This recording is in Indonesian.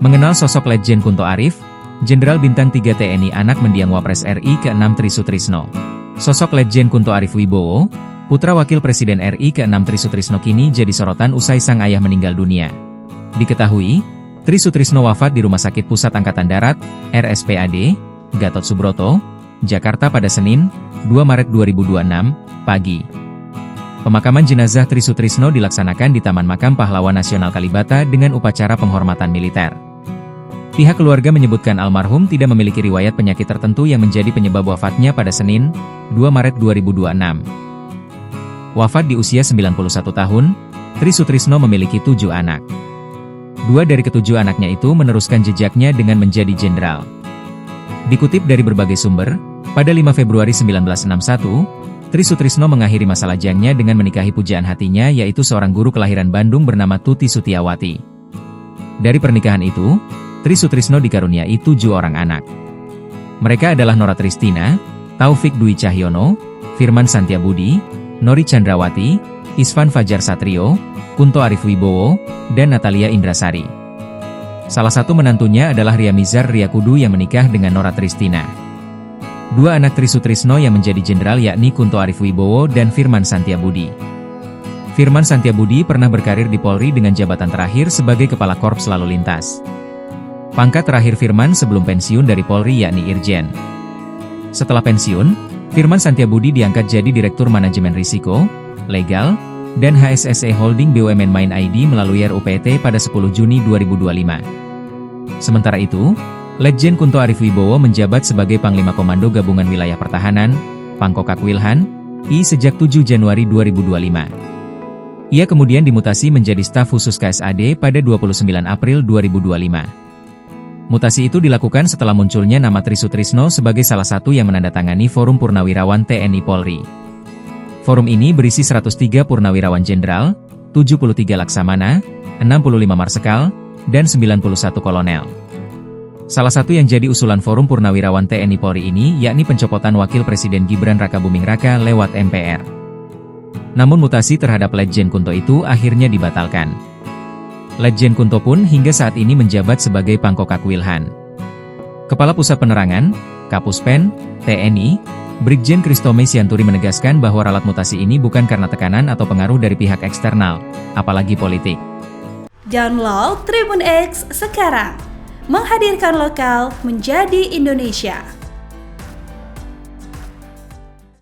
Mengenal sosok Letjen Kunto Arif, Jenderal Bintang 3 TNI anak mendiang Wapres RI ke-6 Tri Sutrisno. Sosok Letjen Kunto Arif Wibowo, putra Wakil Presiden RI ke-6 Tri Sutrisno kini jadi sorotan usai sang ayah meninggal dunia. Diketahui, Tri Sutrisno wafat di Rumah Sakit Pusat Angkatan Darat, RSPAD, Gatot Subroto, Jakarta pada Senin, 2 Maret 2026, pagi. Pemakaman jenazah Tri Sutrisno dilaksanakan di Taman Makam Pahlawan Nasional Kalibata dengan upacara penghormatan militer. Pihak keluarga menyebutkan almarhum tidak memiliki riwayat penyakit tertentu yang menjadi penyebab wafatnya pada Senin, 2 Maret 2026. Wafat di usia 91 tahun, Tri Sutrisno memiliki 7 anak. 2 dari ke-7 anaknya itu meneruskan jejaknya dengan menjadi jenderal. Dikutip dari berbagai sumber, pada 5 Februari 1961, Tri Sutrisno mengakhiri masa lajangnya dengan menikahi pujaan hatinya yaitu seorang guru kelahiran Bandung bernama Tuti Sutiawati. Dari pernikahan itu, Tri Sutrisno dikaruniai 7 orang anak. Mereka adalah Nora Tristina, Taufik Dwi Cahyono, Firman Santiabudi, Nori Chandrawati, Isvan Fajar Satrio, Kunto Arif Wibowo, dan Natalia Indrasari. Salah satu menantunya adalah Ria Mizar Riakudu yang menikah dengan Nora Tristina. 2 anak Tri Sutrisno yang menjadi jenderal yakni Kunto Arif Wibowo dan Firman Santiabudi. Firman Santiabudi pernah berkarir di Polri dengan jabatan terakhir sebagai Kepala Korps Lalu Lintas. Pangkat terakhir Firman sebelum pensiun dari Polri yakni Irjen. Setelah pensiun, Firman Santiabudi diangkat jadi Direktur Manajemen Risiko, Legal, dan HSSE Holding BUMN Main ID melalui RUPT pada 10 Juni 2025. Sementara itu, Letjen Kunto Arif Wibowo menjabat sebagai Panglima Komando Gabungan Wilayah Pertahanan, Pangkokak Wilhan, I sejak 7 Januari 2025. Ia kemudian dimutasi menjadi staf khusus KSAD pada 29 April 2025. Mutasi itu dilakukan setelah munculnya nama Tri Sutrisno sebagai salah satu yang menandatangani Forum Purnawirawan TNI Polri. Forum ini berisi 103 Purnawirawan Jenderal, 73 Laksamana, 65 Marsekal, dan 91 Kolonel. Salah satu yang jadi usulan Forum Purnawirawan TNI Polri ini yakni pencopotan Wakil Presiden Gibran Rakabuming Raka lewat MPR. Namun mutasi terhadap Letjen Kunto itu akhirnya dibatalkan. Letjen Kunto pun hingga saat ini menjabat sebagai Pangkokak Wilhan. Kepala Pusat Penerangan, Kapuspen, TNI, Brigjen Kristome Sianturi menegaskan bahwa ralat mutasi ini bukan karena tekanan atau pengaruh dari pihak eksternal, apalagi politik. Download Tribun X sekarang, menghadirkan lokal menjadi Indonesia.